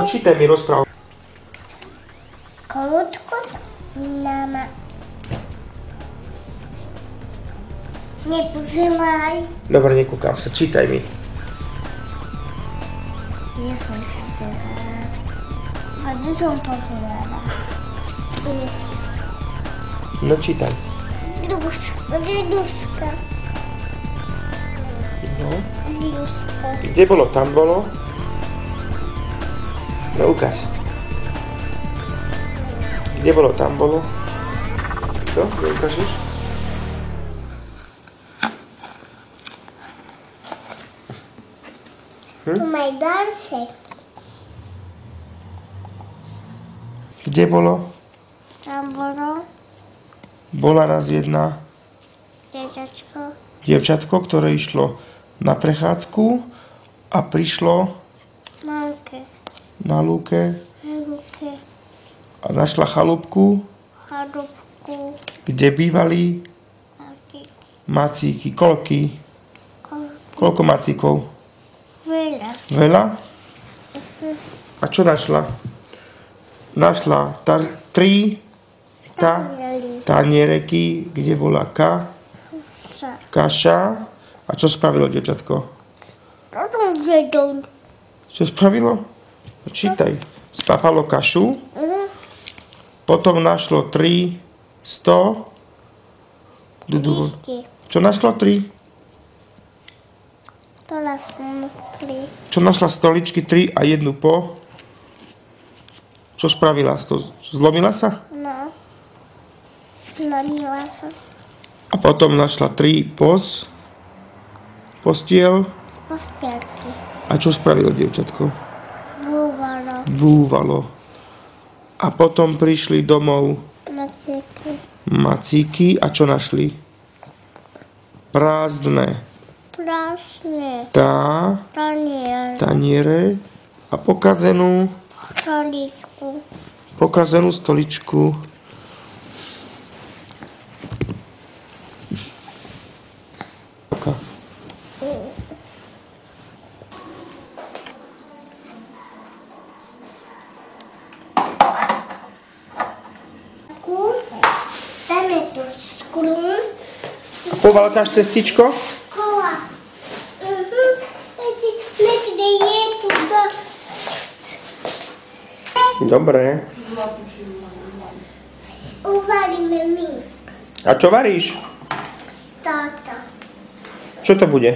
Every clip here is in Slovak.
No čítaj mi, rozpráv. Kolúčku s náma. Nepozeraj. Dobre, nekúkam sa, čítaj mi. Ja som pozerala. Kedy som pozerala? No čítaj. Duska. No. Duska. Kde bolo? Tam bolo? No ukáž. Kde bolo? Tam bolo? Čo? Kde ukážeš? Tu majú darčeky. Kde bolo? Tam bolo Bola raz jedna dievčatko, ktoré išlo na prechádzku a prišlo mamke. na lúke Ruke. a našla chalúbku, Chalúbku. kde bývali macíky. Koľko macíkov? Veľa. Veľa? A čo našla? Našla tri taniereky, kde bola kaša. A čo spravilo dievčatko? Čo spravilo? Čítaj. Spápalo kašu, potom našlo 300. Čo našlo 3? Čo našla stoličky 3 a jednu po? Čo spravila? Zlomila sa? No. Zlomila sa. A potom našla 3 postiel. Postielky. A čo spravilo dievčatko? Búvalo. A potom prišli domov macíky. A čo našli? Prázdne. Taniere a pokazenú stoličku. Dáme tu skrún. A povalkáš cestičko? Kola. Niekde je tu to. Dobre. Uvaríme my. A čo varíš? Táto. Čo to bude?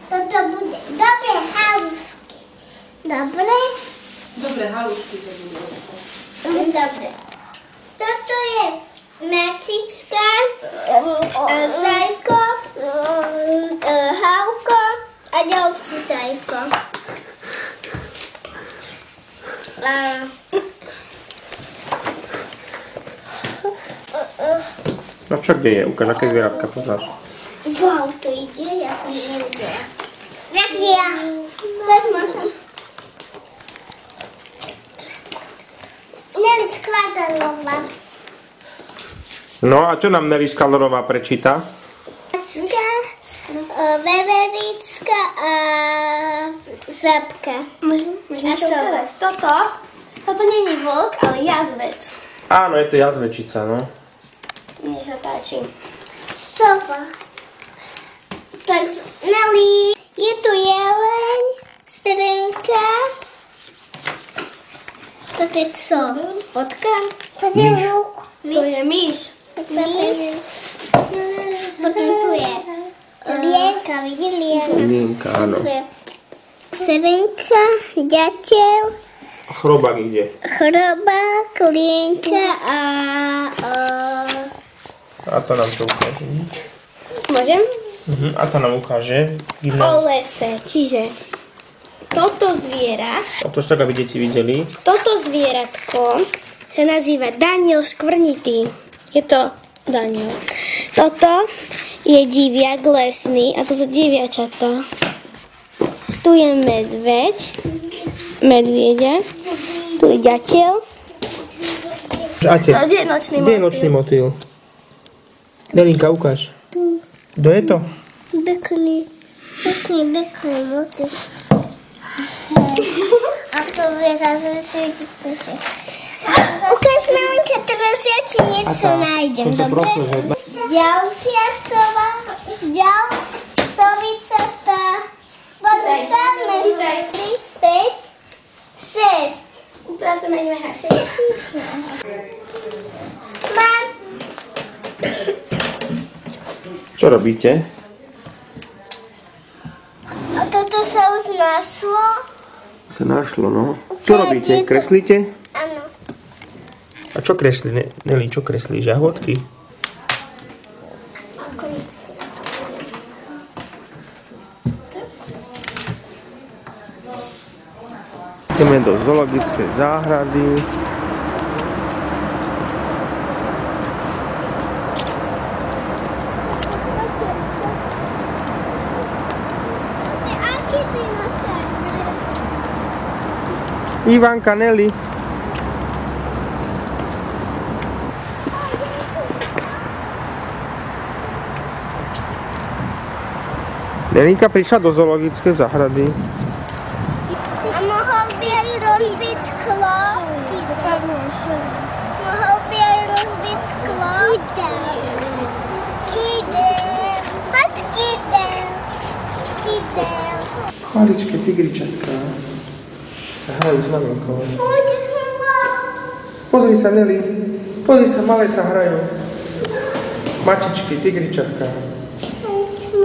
Toto bude dobré halušky. Dobre? Dobre, halušky to bude. Dobre. Toto je macická, zajko, hauko a ďalší zajko. No čo kde je? Ukáž, aké zvieratka poznáš. Wow, to ide, ja som nevidela. Jak ja? Vezma som. Nelly Skladalová. No a čo nám Nelly Skladalová prečíta? Macka, veverická a zapka. Môžeme čo ukázať? Toto nie je vlk, ale jazvec. Áno, je to jazvečica, no. Nech sa páči. Sofa. Tak, Nelly, je tu jeleň, srnka. Toto je co? Potka? To je vlk. To je myš. Mys. Potom tu je lienka, vidí lienka. Lienka, áno. Srnka, ďateľ. Chrobák ide. Chrobák, lienka a... A to nám to ukáže nič. Môžem? A to nám ukáže O lese, čiže toto zviera, A to tak, aby deti videli. toto zvieratko sa nazýva Daniel Škvrnitý. Je to Daniel. Toto je diviak lesný a to sú diviačatá. Tu je medvieďa, tu je ďateľ. Ate, A kde je nočný kde je nočný motýl? Nelinka, ukáž. Tu. Kto je to? Pekný motiv. A to vyzerá, že si vypíše. Ukáž malinka, teraz ja ti niečo nájdem, dobre? Ďalšia sova, sovica tá. Pozostavme 3, 5, 6. Upracujeme Mám. Čo robíte? A toto sa už našlo? Sa našlo, no. Čo robíte? Kreslíte? Áno. A čo kreslí? Nelly, čo kreslí? Žahôdky? Ideme do zoologickej záhrady. Ivanka, Nelly. Nelinka prišla do zoologickej záhrady. A mohol by aj rozbiť sklo? Mohol by aj rozbiť sklo? Kydel. Poď kydel. Chváličky, tigričatka. Sa hrajú s maminkou. Pozri sa, Nelly. Pozri sa, malé sa hrajú. Mačičky, tigričatka.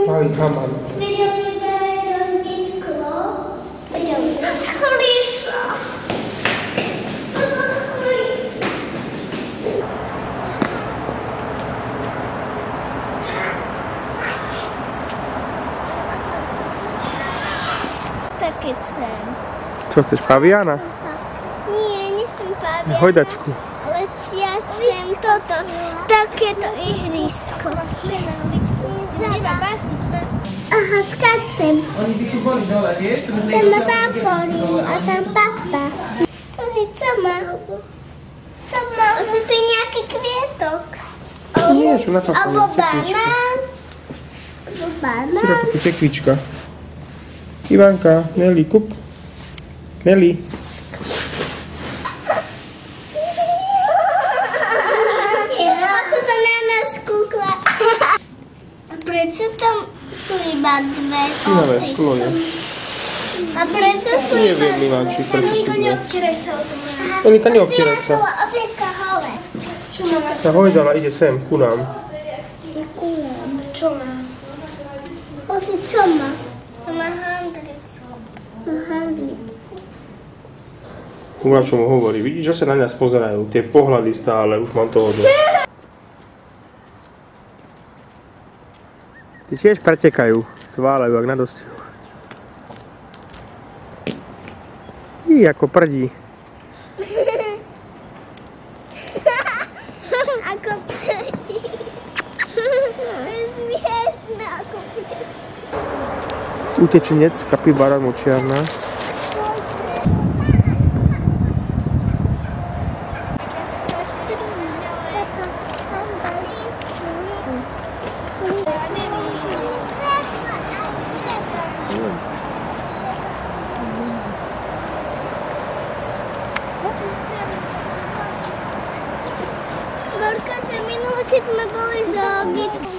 Malý haman. Videli by aj rozbiť sklo? Chlíša. Také chcem. Čo chceš, paviána? Nie, nechcem paviana. Hojdačku. Ale ja chcem toto. Takéto ihrisko. Aha, skáčem. Oni by tu boli dole, vieš? Tam má bambory a tam papa. Co má? Co má? Asi tu je nejaký kvietok. Nie, čo na papu. Alebo banán. Teda takú tekvička. Ivanka, Nelly, kup. Nelly. Ako sa na nás kúkla. A prečo tam sú iba dve Ináme sklo, nie? A prečo sú iba Neviem, Miláčik, prečo sú dve. Neobtieraj sa o tom. Nellyka, neobtieraj sa. Opieka hole. Čo má? Tá hojdala ide sem, ku nám. Čo má? Osi, čo má? Má handricu. Má handricu. Uva, čo mu hovorí. Vidíš, že sa na nás pozerajú. Tie pohľady stále, už mám toho dosť. Ty tiež pretekajú. Tváľajú, ak na dostihu. Ako prdí. Ako proti. Smiešná ako proti. Utečenec, kapibara močiarna. Gorka sa minula, keď sme boli v zoologickom.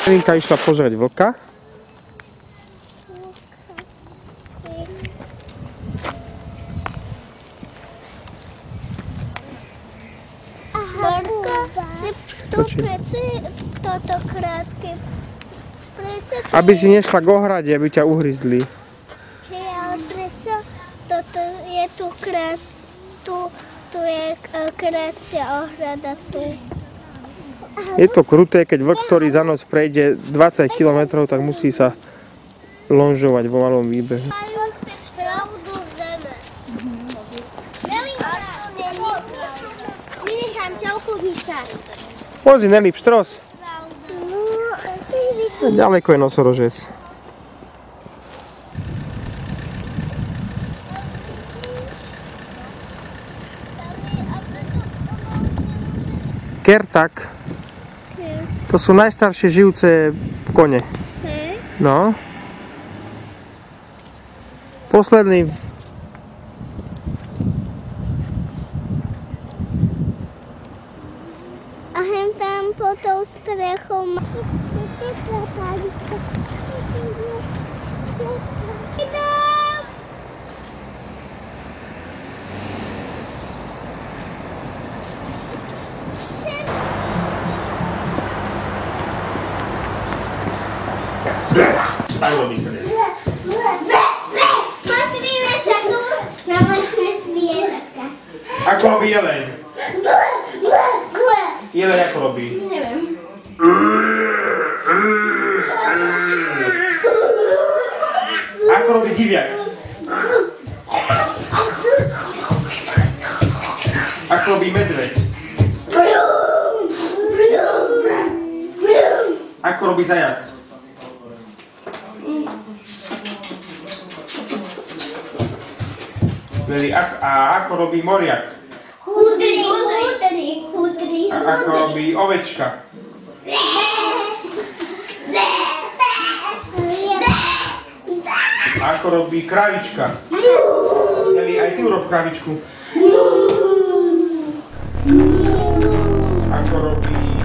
Nelinka išla pozrieť vlka. Gorka, si to prečo je toto krátke? Prečo to Aby si nešla k ohrade, aby ťa uhryzli. Hej, ale prečo toto je tu tu je kratšia ohrada tu. Je to kruté, keď vlk, ktorý za noc prejde 20 km, tak musí sa lonžovať vo malom výbehu. Majú pravdu zeme. Vynechám ťa, okúdni sa. Pozri, Nelly, pštros. No, Ďaleko je nosorožec. Kertak. To sú najstaršie žijúce kone. No. Posledný. A hen tam pod tou strechou má... Pozrime sa tu na vlastné zvieratka. Ako robí jeleň? Jeleň ako robí? Neviem. Ako robí diviak? Ako robí medveď? Ako robí zajac? A ako robí moriak? Hudri. A ako robí ovečka? A ako robí kravička? Eli, aj ty urob kravičku. Ako robí